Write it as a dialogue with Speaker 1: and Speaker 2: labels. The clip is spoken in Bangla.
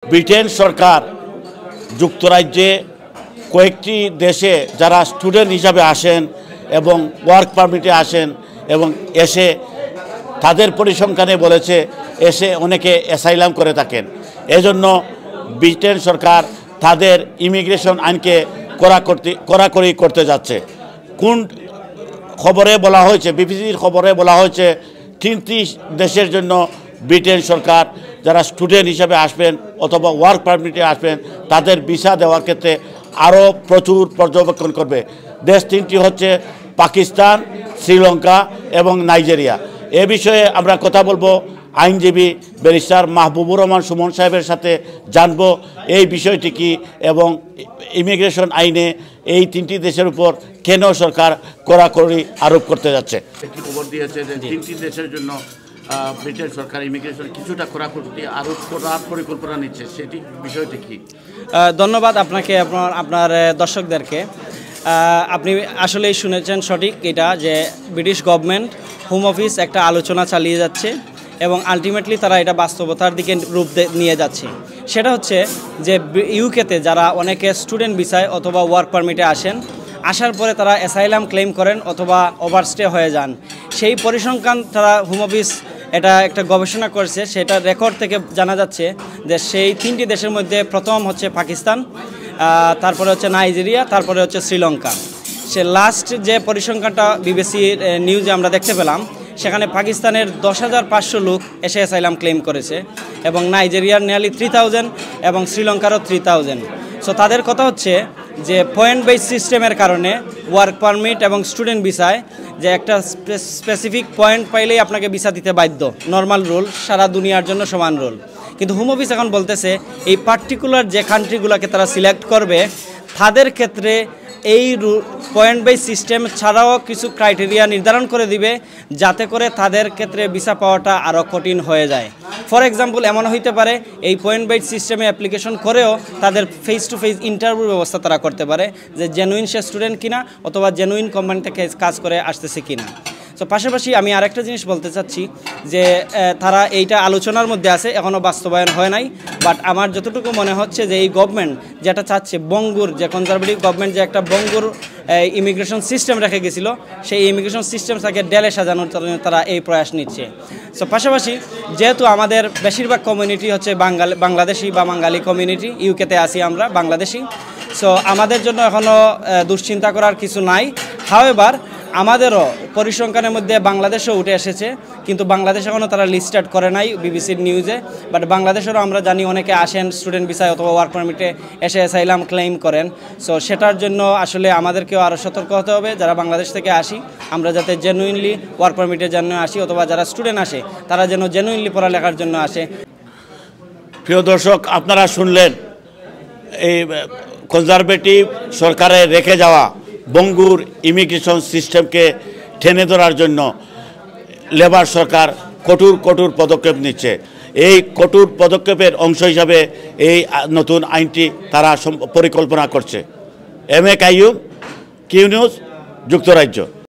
Speaker 1: ব্রিটেন সরকার যুক্তরাজ্যে কয়েকটি দেশে যারা স্টুডেন্ট হিসাবে আসেন এবং ওয়ার্ক পারমিটে আসেন এবং এসে তাদের পরিসংখ্যানে বলেছে এসে অনেকে অ্যাসাইলাম করে থাকেন। এজন্য ব্রিটেন সরকার তাদের ইমিগ্রেশন আইনকে কড়াকড়ি করতে যাচ্ছে। কোন খবরে বলা হয়েছে, বিবিসির খবরে বলা হয়েছে 3টি দেশের জন্য ব্রিটেন সরকার যারা স্টুডেন্ট হিসাবে আসবেন অথবা ওয়ার্ক পারমিটে আসবেন তাদের ভিসা দেওয়ার ক্ষেত্রে আরও প্রচুর পর্যবেক্ষণ করবে। দেশ 3টি হচ্ছে পাকিস্তান, শ্রীলঙ্কা এবং নাইজেরিয়া। এ বিষয়ে আমরা কথা বলবো আইনজীবী ব্যারিস্টার মাহবুবুর রহমান সুমন সাহেবের সাথে, জানবো এই বিষয়টি কি এবং ইমিগ্রেশন আইনে এই 3টি দেশের উপর কেন সরকার কড়াকড়ি আরোপ করতে যাচ্ছে। একটি খবর দিয়েছে যে 3টি দেশের জন্য ব্রিটেন সরকার ইমিগ্রেশন কিছুটা কড়াকড়ি আরোপ করার পরিকল্পনা নিচ্ছে, সেটি বিষয়টি কি?
Speaker 2: ধন্যবাদ আপনাকে, আপনার দর্শকদেরকে। আপনি আসলেই শুনেছেন সঠিক এটা, যে ব্রিটিশ গভর্নমেন্ট হোম অফিস একটা আলোচনা চালিয়ে যাচ্ছে এবং আলটিমেটলি তারা এটা বাস্তবতার দিকে রূপ নিয়ে যাচ্ছে। সেটা হচ্ছে যে ইউকেতে যারা অনেকে স্টুডেন্ট ভিসায় অথবা ওয়ার্ক পারমিটে আসার পরে তারা অ্যাসাইলাম ক্লেম করেন অথবা ওভারস্টে হয়ে যান, সেই পরিসংখ্যান তারা হোম অফিস এটা একটা গবেষণা করছে। সেটা রেকর্ড থেকে জানা যাচ্ছে যে সেই 3টি দেশের মধ্যে প্রথম হচ্ছে পাকিস্তান, তারপরে হচ্ছে নাইজেরিয়া, তারপরে হচ্ছে শ্রীলঙ্কা। সে লাস্ট যে পরিসংখ্যানটা বিবিসির নিউজে আমরা দেখতে পেলাম, সেখানে পাকিস্তানের 10,500 লোক এসে অ্যাসাইলাম ক্লেম করেছে এবং নাইজেরিয়ার নিয়ারলি 3,000 এবং শ্রীলঙ্কারও 3,000। সো তাদের কথা হচ্ছে যে পয়েন্ট বেস সিস্টেমের কারণে ওয়ার্ক পারমিট এবং স্টুডেন্ট ভিসায় যে একটা স্পেসিফিক পয়েন্ট পাইলেই আপনাকে ভিসা দিতে বাধ্য, নর্মাল রুল, সারা দুনিয়ার জন্য সমান রুল। কিন্তু হোম অফিস এখন বলতেছে এই পার্টিকুলার যে কান্ট্রিগুলোকে তারা সিলেক্ট করবে তাদের ক্ষেত্রে এই পয়েন্ট বেস সিস্টেম ছাড়াও কিছু ক্রাইটেরিয়া নির্ধারণ করে দিবে, যাতে করে তাদের ক্ষেত্রে ভিসা পাওয়াটা আরও কঠিন হয়ে যায়। ফর এক্সাম্পল, এমন হইতে পারে এই পয়েন্ট বেস সিস্টেমে অ্যাপ্লিকেশন করেও তাদের ফেস টু ফেস ইন্টারভিউর ব্যবস্থা তারা করতে পারে, যে জেনুইন সে স্টুডেন্ট কিনা অথবা জেনুইন কোম্পানি থেকে কাজ করে আসতেছে কিনা। তো পাশাপাশি আমি আরেকটা জিনিস বলতে চাচ্ছি যে তারা এইটা আলোচনার মধ্যে আছে, এখনও বাস্তবায়ন হয় নাই। বাট আমার যতটুকু মনে হচ্ছে যে এই গভর্নমেন্ট যেটা চাচ্ছে, বঙ্গুর যে কনজারভেটিভ গভর্নমেন্ট যে একটা বঙ্গুর ইমিগ্রেশন সিস্টেম রেখে গেছিল, সেই ইমিগ্রেশন সিস্টেমটাকে ডেলে সাজানোর জন্য তারা এই প্রয়াস নিচ্ছে। সো পাশাপাশি যেহেতু আমাদের বেশিরভাগ কমিউনিটি হচ্ছে বাংলাদেশি বা বাঙালি কমিউনিটি, ইউকেতে আসি আমরা বাংলাদেশি, সো আমাদের জন্য এখনও দুশ্চিন্তা করার কিছু নাই। হাওয়েভার আমাদেরও পরিসংখ্যানের মধ্যে বাংলাদেশও উঠে এসেছে, কিন্তু বাংলাদেশ এখনও তারা লিস্টেড করে নাই বিবিসির নিউজে। বাট বাংলাদেশেরও আমরা জানি অনেকে আসেন স্টুডেন্ট ভিসায় অথবা ওয়ার্ক পারমিটে এসে অ্যাসাইলাম ক্লেম করেন। সো সেটার জন্য আসলে আমাদেরকেও আরও সতর্ক হতে হবে যারা বাংলাদেশ থেকে আসি, আমরা যাতে জেনুইনলি ওয়ার্ক পারমিটের জন্য আসি, অথবা যারা স্টুডেন্ট আসে তারা যেন জেনুইনলি পড়ালেখার জন্য আসে।
Speaker 1: প্রিয় দর্শক, আপনারা শুনলেন এই কনজারভেটিভ সরকারের রেখে যাওয়া বঙ্গুর ইমিগ্রেশন সিস্টেমকে টেনে ধরার জন্য লেবার সরকার কঠোর পদক্ষেপ নিচ্ছে। এই কঠোর পদক্ষেপের অংশ হিসাবে এই নতুন আইনটি তারা পরিকল্পনা করছে। M A Qayyum, Q news, যুক্তরাজ্য।